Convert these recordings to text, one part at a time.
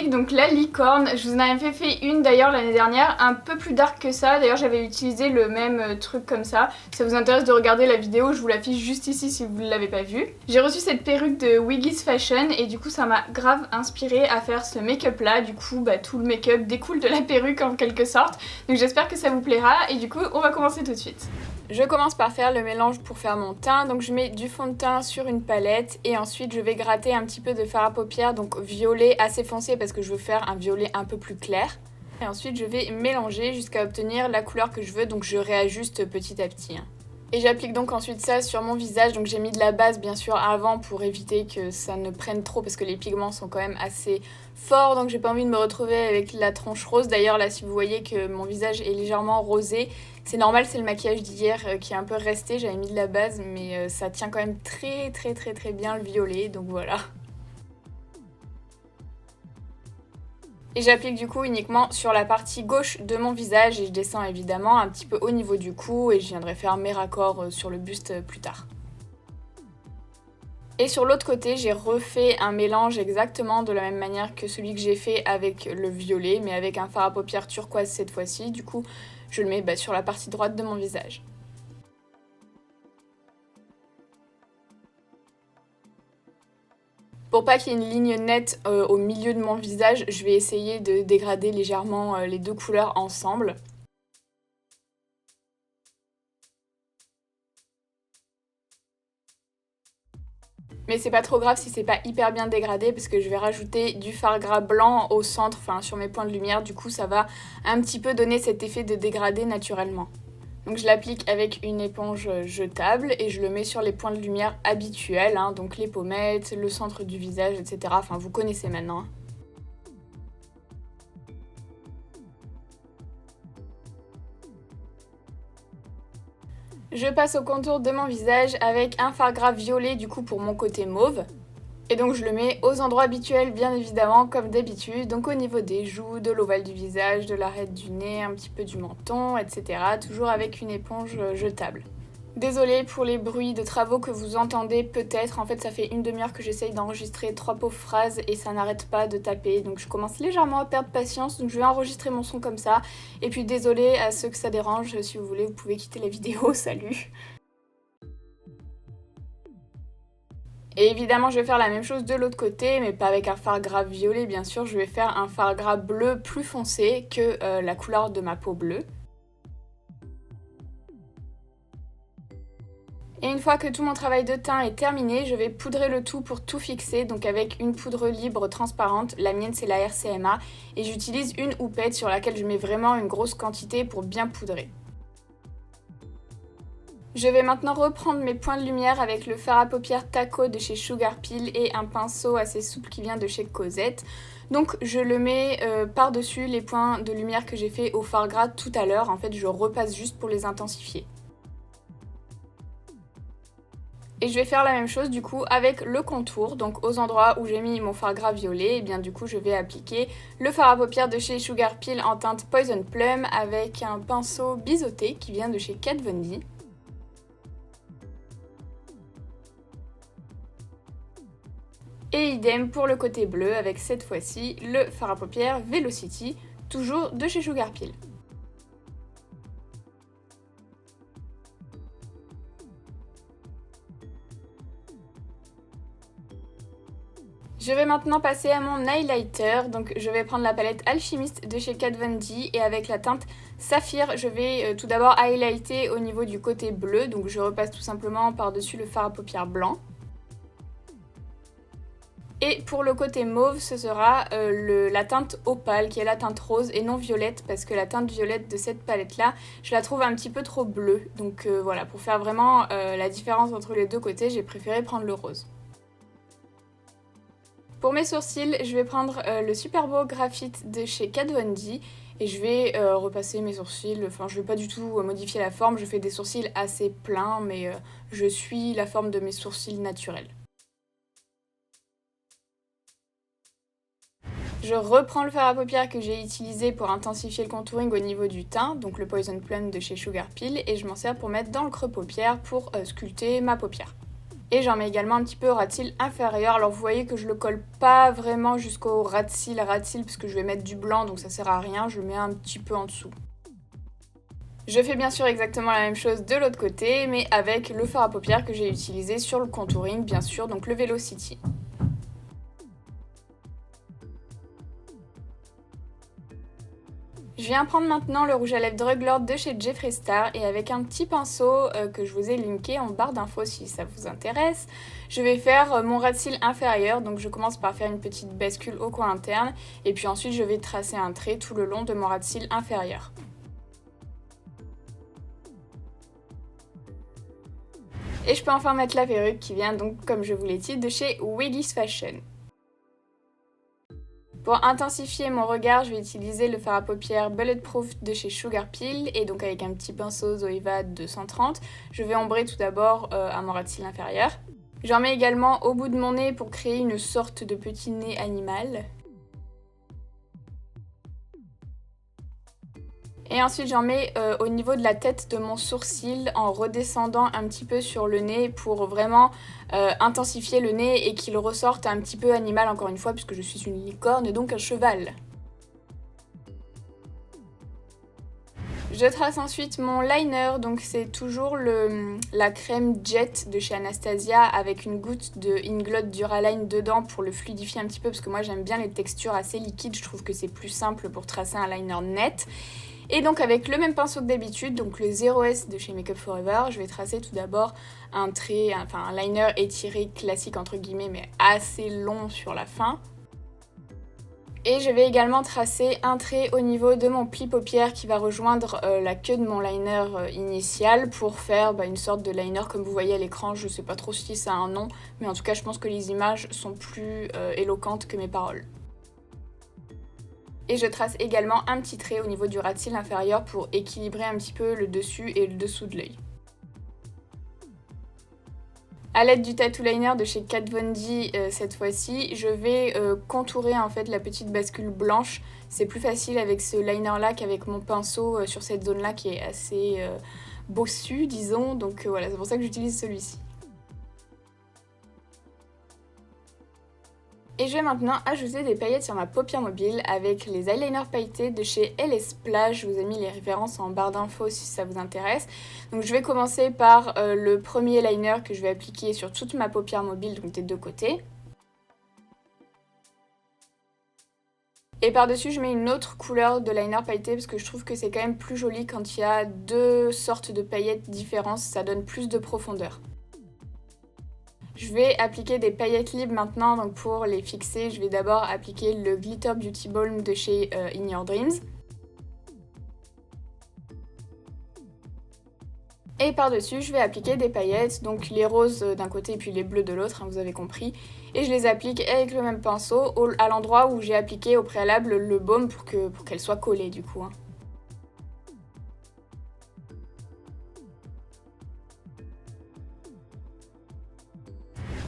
j'applique donc la licorne. Je vous en avais fait une d'ailleurs l'année dernière, un peu plus dark que ça. D'ailleurs j'avais utilisé le même truc comme ça. Si ça vous intéresse de regarder la vidéo, je vous l'affiche juste ici si vous ne l'avez pas vue. J'ai reçu cette perruque de Wiggy's Fashion et du coup ça m'a grave inspiré à faire ce make-up là. Du coup tout le make-up découle de la perruque en quelque sorte. Donc j'espère que ça vous plaira et du coup on va commencer tout de suite. Je commence par faire le mélange pour faire mon teint, donc je mets du fond de teint sur une palette et ensuite je vais gratter un petit peu de fard à paupières, donc violet assez foncé parce que je veux faire un violet un peu plus clair. Et ensuite je vais mélanger jusqu'à obtenir la couleur que je veux, donc je réajuste petit à petit. Et j'applique donc ensuite ça sur mon visage, donc j'ai mis de la base bien sûr avant pour éviter que ça ne prenne trop parce que les pigments sont quand même assez forts, donc j'ai pas envie de me retrouver avec la tronche rose. D'ailleurs là si vous voyez que mon visage est légèrement rosé, c'est normal, c'est le maquillage d'hier qui est un peu resté, j'avais mis de la base mais ça tient quand même très bien le violet, donc voilà. Et j'applique du coup uniquement sur la partie gauche de mon visage et je descends évidemment un petit peu au niveau du cou et je viendrai faire mes raccords sur le buste plus tard. Et sur l'autre côté, j'ai refait un mélange exactement de la même manière que celui que j'ai fait avec le violet, mais avec un fard à paupières turquoise cette fois-ci. Du coup, je le mets sur la partie droite de mon visage. Pour pas qu'il y ait une ligne nette au milieu de mon visage, je vais essayer de dégrader légèrement les deux couleurs ensemble. Mais c'est pas trop grave si c'est pas hyper bien dégradé parce que je vais rajouter du fard gras blanc au centre, enfin sur mes points de lumière, du coup ça va un petit peu donner cet effet de dégradé naturellement. Donc je l'applique avec une éponge jetable et je le mets sur les points de lumière habituels, donc les pommettes, le centre du visage, etc. Enfin vous connaissez maintenant. Je passe au contour de mon visage avec un fard gras violet du coup pour mon côté mauve. Et donc je le mets aux endroits habituels bien évidemment comme d'habitude, donc au niveau des joues, de l'ovale du visage, de l'arête du nez, un petit peu du menton, etc. Toujours avec une éponge jetable. Désolée pour les bruits de travaux que vous entendez peut-être, en fait ça fait une demi-heure que j'essaye d'enregistrer 3 pauvres phrases et ça n'arrête pas de taper, donc je commence légèrement à perdre patience, donc je vais enregistrer mon son comme ça. Et puis désolée à ceux que ça dérange, si vous voulez vous pouvez quitter la vidéo, salut. Et évidemment je vais faire la même chose de l'autre côté, mais pas avec un fard gras violet bien sûr, je vais faire un fard gras bleu plus foncé que la couleur de ma peau bleue. Et une fois que tout mon travail de teint est terminé, je vais poudrer le tout pour tout fixer, donc avec une poudre libre transparente, la mienne c'est la RCMA, et j'utilise une houppette sur laquelle je mets vraiment une grosse quantité pour bien poudrer. Je vais maintenant reprendre mes points de lumière avec le fard à paupières Taco de chez Sugar Pill et un pinceau assez souple qui vient de chez Cosette. Donc je le mets par-dessus les points de lumière que j'ai fait au fard gras tout à l'heure, en fait je repasse juste pour les intensifier. Et je vais faire la même chose du coup avec le contour, donc aux endroits où j'ai mis mon fard gras violet, et bien du coup je vais appliquer le fard à paupières de chez Sugar Pill en teinte Poison Plum avec un pinceau biseauté qui vient de chez Kat Von D. Et idem pour le côté bleu avec cette fois-ci le fard à paupières Velocity, toujours de chez Sugar Pill. Je vais maintenant passer à mon highlighter, donc je vais prendre la palette Alchimiste de chez Kat Von D et avec la teinte Saphir, je vais tout d'abord highlighter au niveau du côté bleu, donc je repasse tout simplement par-dessus le fard à paupières blanc. Et pour le côté mauve, ce sera la teinte opale qui est la teinte rose et non violette parce que la teinte violette de cette palette là, je la trouve un petit peu trop bleue. Donc voilà, pour faire vraiment la différence entre les deux côtés, j'ai préféré prendre le rose. Pour mes sourcils, je vais prendre le super beau graphite de chez Kat Von D et je vais repasser mes sourcils, enfin je vais pas du tout modifier la forme, je fais des sourcils assez pleins mais je suis la forme de mes sourcils naturels. Je reprends le fard à paupières que j'ai utilisé pour intensifier le contouring au niveau du teint, donc le Poison Plum de chez Sugar Pill, et je m'en sers pour mettre dans le creux paupière pour sculpter ma paupière. Et j'en mets également un petit peu au ras de cils inférieur. Alors vous voyez que je le colle pas vraiment jusqu'au ras de cils, parce que je vais mettre du blanc donc ça sert à rien, je le mets un petit peu en dessous. Je fais bien sûr exactement la même chose de l'autre côté, mais avec le fard à paupières que j'ai utilisé sur le contouring, bien sûr, donc le Velocity. Je viens prendre maintenant le rouge à lèvres Drug Lord de chez Jeffree Star et avec un petit pinceau que je vous ai linké en barre d'infos si ça vous intéresse, je vais faire mon ras de cils inférieur. Donc je commence par faire une petite bascule au coin interne et puis ensuite je vais tracer un trait tout le long de mon ras de cils inférieur. Et je peux enfin mettre la perruque qui vient donc, comme je vous l'ai dit, de chez Wiggly's Fashion. Pour intensifier mon regard, je vais utiliser le fard à paupières Bulletproof de chez Sugar Pill et donc avec un petit pinceau Zoeva 230, je vais ombrer tout d'abord à mon ras de cils inférieur. J'en mets également au bout de mon nez pour créer une sorte de petit nez animal. Et ensuite j'en mets au niveau de la tête de mon sourcil en redescendant un petit peu sur le nez pour vraiment intensifier le nez et qu'il ressorte un petit peu animal encore une fois puisque je suis une licorne donc un cheval. Je trace ensuite mon liner, donc c'est toujours la crème Jet de chez Anastasia avec une goutte de Inglot Duraline dedans pour le fluidifier un petit peu parce que moi j'aime bien les textures assez liquides, je trouve que c'est plus simple pour tracer un liner net. Et donc avec le même pinceau que d'habitude, donc le 0S de chez Makeup Forever, je vais tracer tout d'abord un trait, enfin un liner étiré classique entre guillemets mais assez long sur la fin. Et je vais également tracer un trait au niveau de mon pli paupière qui va rejoindre la queue de mon liner initial pour faire une sorte de liner comme vous voyez à l'écran. Je sais pas trop si ça a un nom, mais en tout cas je pense que les images sont plus éloquentes que mes paroles. Et je trace également un petit trait au niveau du ras de cils inférieur pour équilibrer un petit peu le dessus et le dessous de l'œil. A l'aide du tattoo liner de chez Kat Von D cette fois-ci, je vais contourer en fait la petite bascule blanche. C'est plus facile avec ce liner là qu'avec mon pinceau sur cette zone là qui est assez bossue disons. Donc voilà, c'est pour ça que j'utilise celui-ci. Et je vais maintenant ajouter des paillettes sur ma paupière mobile avec les eyeliners pailletés de chez LS Plage. Je vous ai mis les références en barre d'infos si ça vous intéresse. Donc je vais commencer par le premier liner que je vais appliquer sur toute ma paupière mobile, donc des deux côtés. Et par-dessus, je mets une autre couleur de liner pailleté parce que je trouve que c'est quand même plus joli quand il y a deux sortes de paillettes différentes, ça donne plus de profondeur. Je vais appliquer des paillettes libres maintenant, donc pour les fixer, je vais d'abord appliquer le Glitter Beauty Balm de chez In Your Dreams. Et par-dessus, je vais appliquer des paillettes, donc les roses d'un côté et puis les bleus de l'autre, vous avez compris. Et je les applique avec le même pinceau à l'endroit où j'ai appliqué au préalable le baume pour qu'elles soient collées du coup.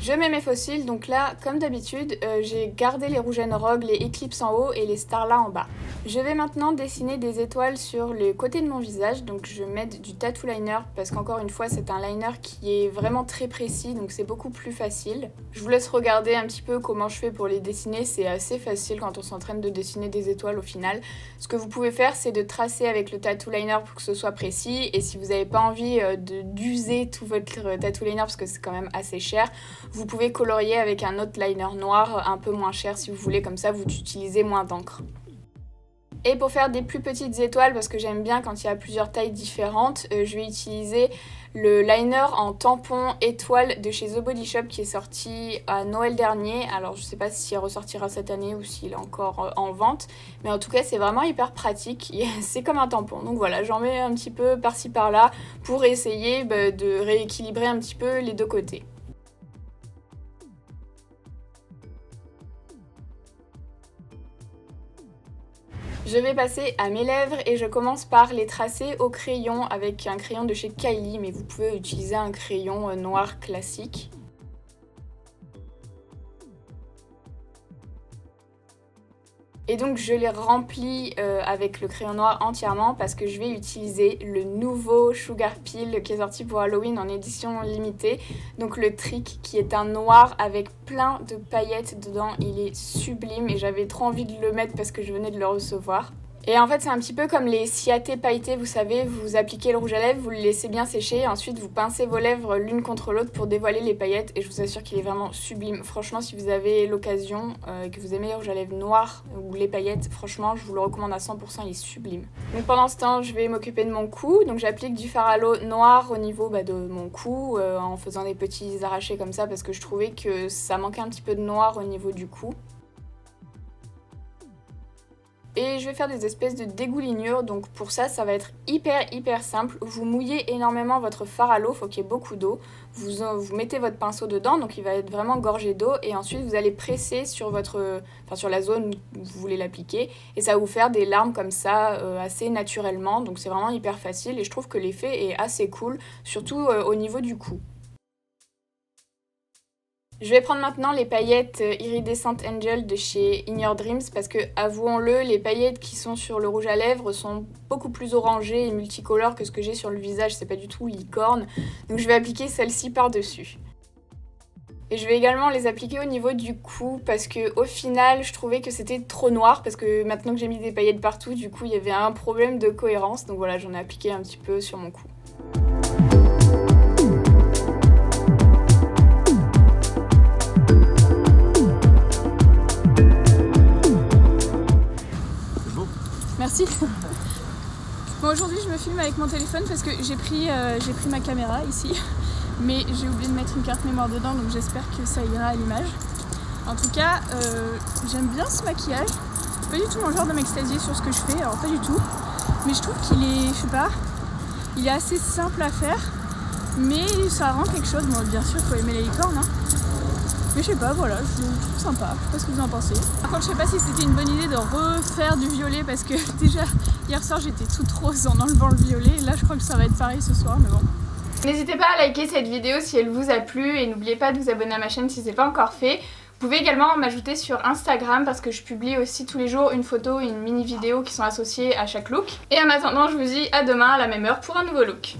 Je mets mes faux cils, donc là, comme d'habitude, j'ai gardé les rouges à Rogue, les Eclipse en haut et les Starla en bas. Je vais maintenant dessiner des étoiles sur les côtés de mon visage, donc je vais mettre du tattoo liner parce qu'encore une fois, c'est un liner qui est vraiment très précis, donc c'est beaucoup plus facile. Je vous laisse regarder un petit peu comment je fais pour les dessiner, c'est assez facile quand on s'entraîne de dessiner des étoiles au final. Ce que vous pouvez faire, c'est de tracer avec le tattoo liner pour que ce soit précis, et si vous n'avez pas envie d'user tout votre tattoo liner parce que c'est quand même assez cher, vous pouvez colorier avec un autre liner noir un peu moins cher si vous voulez, comme ça vous utilisez moins d'encre. Et pour faire des plus petites étoiles, parce que j'aime bien quand il y a plusieurs tailles différentes, je vais utiliser le liner en tampon étoile de chez The Body Shop qui est sorti à Noël dernier. Alors je sais pas s'il ressortira cette année ou s'il est encore en vente, mais en tout cas c'est vraiment hyper pratique, c'est comme un tampon. Donc voilà, j'en mets un petit peu par-ci par-là pour essayer de rééquilibrer un petit peu les deux côtés. Je vais passer à mes lèvres et je commence par les tracer au crayon avec un crayon de chez Kylie, mais vous pouvez utiliser un crayon noir classique. Et donc je les remplis avec le crayon noir entièrement parce que je vais utiliser le nouveau Sugar Peel qui est sorti pour Halloween en édition limitée. Donc le Trick qui est un noir avec plein de paillettes dedans, il est sublime et j'avais trop envie de le mettre parce que je venais de le recevoir. Et en fait c'est un petit peu comme les ciatés pailletés, vous savez, vous appliquez le rouge à lèvres, vous le laissez bien sécher, ensuite vous pincez vos lèvres l'une contre l'autre pour dévoiler les paillettes et je vous assure qu'il est vraiment sublime. Franchement si vous avez l'occasion et que vous aimez le rouge à lèvres noir ou les paillettes, franchement je vous le recommande à 100%, il est sublime. Donc pendant ce temps je vais m'occuper de mon cou, donc j'applique du fard à l'eau noir au niveau de mon cou en faisant des petits arrachés comme ça parce que je trouvais que ça manquait un petit peu de noir au niveau du cou. Et je vais faire des espèces de dégoulinures, donc pour ça, ça va être hyper simple. Vous mouillez énormément votre fard à l'eau, il faut qu'il y ait beaucoup d'eau. Vous mettez votre pinceau dedans, donc il va être vraiment gorgé d'eau. Et ensuite, vous allez presser sur la zone où vous voulez l'appliquer. Et ça va vous faire des larmes comme ça, assez naturellement. Donc c'est vraiment hyper facile et je trouve que l'effet est assez cool, surtout au niveau du cou. Je vais prendre maintenant les paillettes Iridescent Angel de chez In Your Dreams parce que, avouons-le, les paillettes qui sont sur le rouge à lèvres sont beaucoup plus orangées et multicolores que ce que j'ai sur le visage, c'est pas du tout licorne. Donc je vais appliquer celle-ci par-dessus. Et je vais également les appliquer au niveau du cou parce que au final je trouvais que c'était trop noir parce que maintenant que j'ai mis des paillettes partout, du coup il y avait un problème de cohérence. Donc voilà, j'en ai appliqué un petit peu sur mon cou. Merci. Bon, aujourd'hui je me filme avec mon téléphone parce que j'ai pris ma caméra ici, mais j'ai oublié de mettre une carte mémoire dedans, donc j'espère que ça ira à l'image. En tout cas, j'aime bien ce maquillage. Pas du tout mon genre de m'extasier sur ce que je fais, alors pas du tout. Mais je trouve qu'il est, je sais pas, il est assez simple à faire, mais ça rend quelque chose. Bon, bien sûr, faut aimer les licornes, hein. Mais je sais pas, voilà, je le trouve sympa, je sais pas ce que vous en pensez. Par contre, je sais pas si c'était une bonne idée de refaire du violet parce que déjà, hier soir, j'étais toute rose en enlevant le violet. Là, je crois que ça va être pareil ce soir, mais bon. N'hésitez pas à liker cette vidéo si elle vous a plu et n'oubliez pas de vous abonner à ma chaîne si c'est pas encore fait. Vous pouvez également m'ajouter sur Instagram parce que je publie aussi tous les jours une photo et une mini vidéo qui sont associées à chaque look. Et en attendant, je vous dis à demain à la même heure pour un nouveau look.